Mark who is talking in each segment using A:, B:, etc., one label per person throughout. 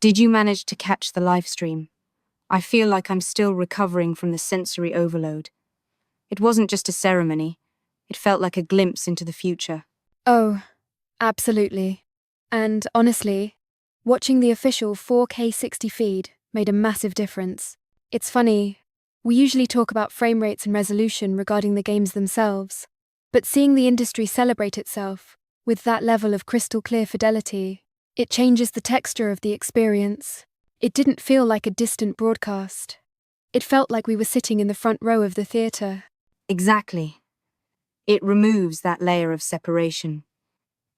A: Did you manage to catch the live stream? I feel like I'm still recovering from the sensory overload. It wasn't just a ceremony, it felt like a glimpse into the future.
B: Oh, absolutely. And honestly, watching the official 4K 60 feed made a massive difference. It's funny, we usually talk about frame rates and resolution regarding the games themselves, but seeing the industry celebrate itself with that level of crystal clear fidelity, it changes the texture of the experience. It didn't feel like a distant broadcast. It felt like we were sitting in the front row of the theatre.
A: Exactly. It removes that layer of separation.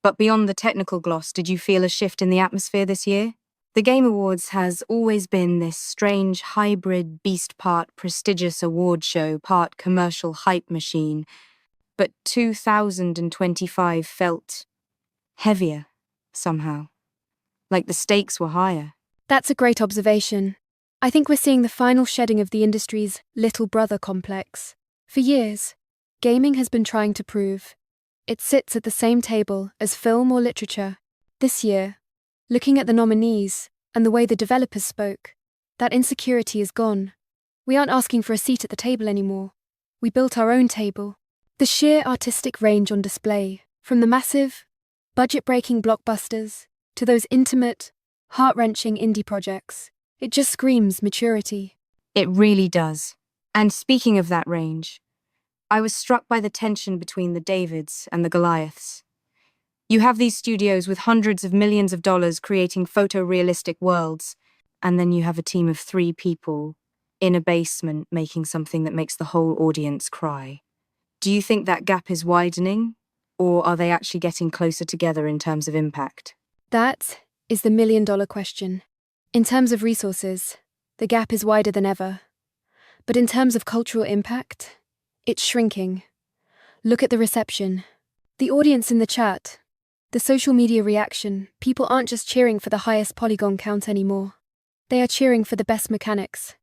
A: But beyond the technical gloss, did you feel a shift in the atmosphere this year? The Game Awards has always been this strange hybrid beast, part prestigious award show, part commercial hype machine. But 2025 felt heavier, somehow. Like the stakes were higher.
B: That's a great observation. I think we're seeing the final shedding of the industry's little brother complex. For years, gaming has been trying to prove it sits at the same table as film or literature. This year, looking at the nominees and the way the developers spoke, that insecurity is gone. We aren't asking for a seat at the table anymore. We built our own table. The sheer artistic range on display, from the massive, budget-breaking blockbusters to those intimate, heart-wrenching indie projects, it just screams maturity.
A: It really does. And speaking of that range, I was struck by the tension between the Davids and the Goliaths. You have these studios with hundreds of millions of dollars creating photorealistic worlds, and then you have a team of 3 people in a basement making something that makes the whole audience cry. Do you think that gap is widening, or are they actually getting closer together in terms of impact?
B: That is the million-dollar question. In terms of resources, the gap is wider than ever. But in terms of cultural impact, it's shrinking. Look at the reception. The audience in the chat. The social media reaction. People aren't just cheering for the highest polygon count anymore. They are cheering for the best mechanics.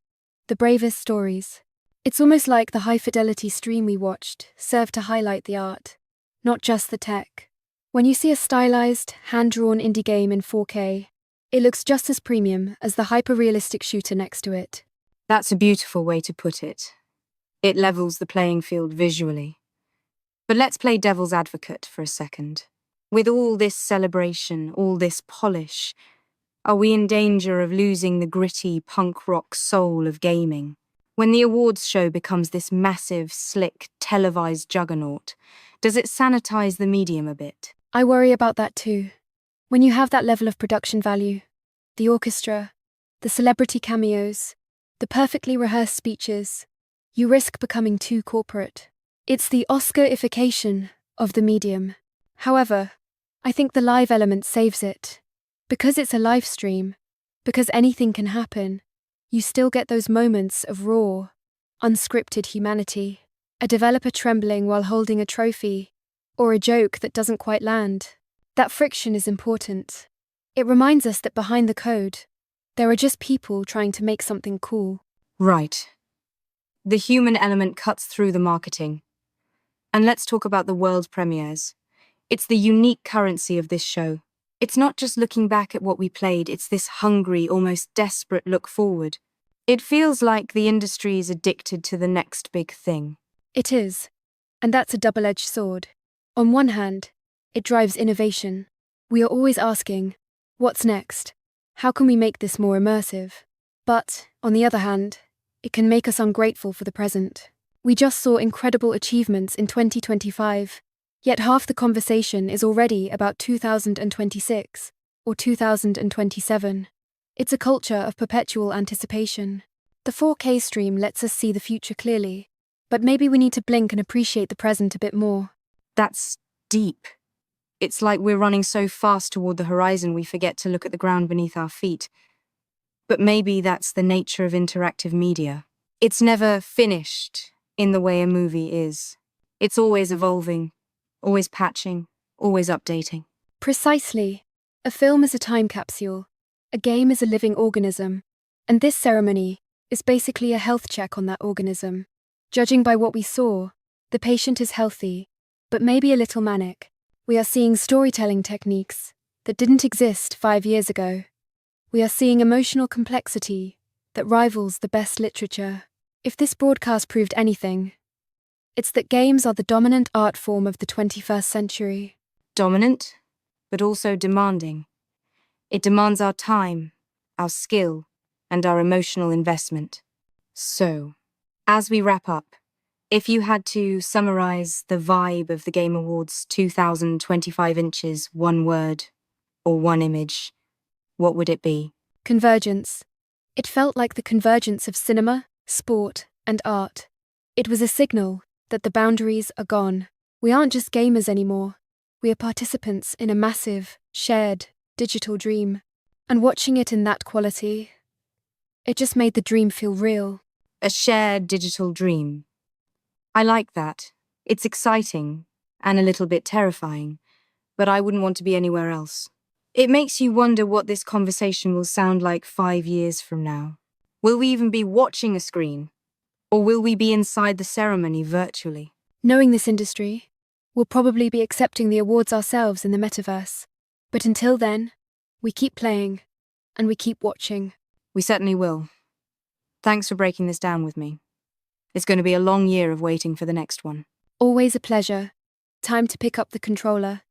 B: The bravest stories. It's almost like the high-fidelity stream we watched served to highlight the art, not just the tech. When you see a stylized, hand-drawn indie game in 4K, it looks just as premium as the hyper-realistic shooter next to it.
A: That's a beautiful way to put it. It levels the playing field visually. But let's play devil's advocate for a second. With all this celebration, all this polish, are we in danger of losing the gritty punk rock soul of gaming? When the awards show becomes this massive, slick, televised juggernaut, does it sanitize the medium a bit?
B: I worry about that too. When you have that level of production value, the orchestra, the celebrity cameos, the perfectly rehearsed speeches, you risk becoming too corporate. It's the Oscar-ification of the medium. However, I think the live element saves it. Because it's a live stream, because anything can happen, you still get those moments of raw, unscripted humanity. A developer trembling while holding a trophy, or a joke that doesn't quite land. That friction is important. It reminds us that behind the code, there are just people trying to make something cool.
A: Right. The human element cuts through the marketing. And let's talk about the world premieres. It's the unique currency of this show. It's not just looking back at what we played, it's this hungry, almost desperate look forward. It feels like the industry is addicted to the next big thing.
B: It is. And that's a double-edged sword. On one hand, it drives innovation. We are always asking, what's next? How can we make this more immersive? But, on the other hand, it can make us ungrateful for the present. We just saw incredible achievements in 2025, yet half the conversation is already about 2026 or 2027. It's a culture of perpetual anticipation. The 4K stream lets us see the future clearly, but maybe we need to blink and appreciate the present a bit more.
A: That's deep. It's like we're running so fast toward the horizon we forget to look at the ground beneath our feet. But maybe that's the nature of interactive media. It's never finished in the way a movie is. It's always evolving, always patching, always updating.
B: Precisely. A film is a time capsule. A game is a living organism. And this ceremony is basically a health check on that organism. Judging by what we saw, the patient is healthy, but maybe a little manic. We are seeing storytelling techniques that didn't exist 5 years ago. We are seeing emotional complexity that rivals the best literature. If this broadcast proved anything, it's that games are the dominant art form of the 21st century.
A: Dominant, but also demanding. It demands our time, our skill, and our emotional investment. So, as we wrap up, if you had to summarize the vibe of the Game Awards 2025 inches, one word or one image, what would it be?
B: Convergence. It felt like the convergence of cinema, sport, and art. It was a signal that the boundaries are gone. We aren't just gamers anymore. We are participants in a massive, shared, digital dream. And watching it in that quality, it just made the dream feel real.
A: A shared digital dream. I like that. It's exciting and a little bit terrifying, but I wouldn't want to be anywhere else. It makes you wonder what this conversation will sound like 5 years from now. Will we even be watching a screen? Or will we be inside the ceremony virtually?
B: Knowing this industry, we'll probably be accepting the awards ourselves in the metaverse. But until then, we keep playing, and we keep watching.
A: We certainly will. Thanks for breaking this down with me. It's going to be a long year of waiting for the next one.
B: Always a pleasure. Time to pick up the controller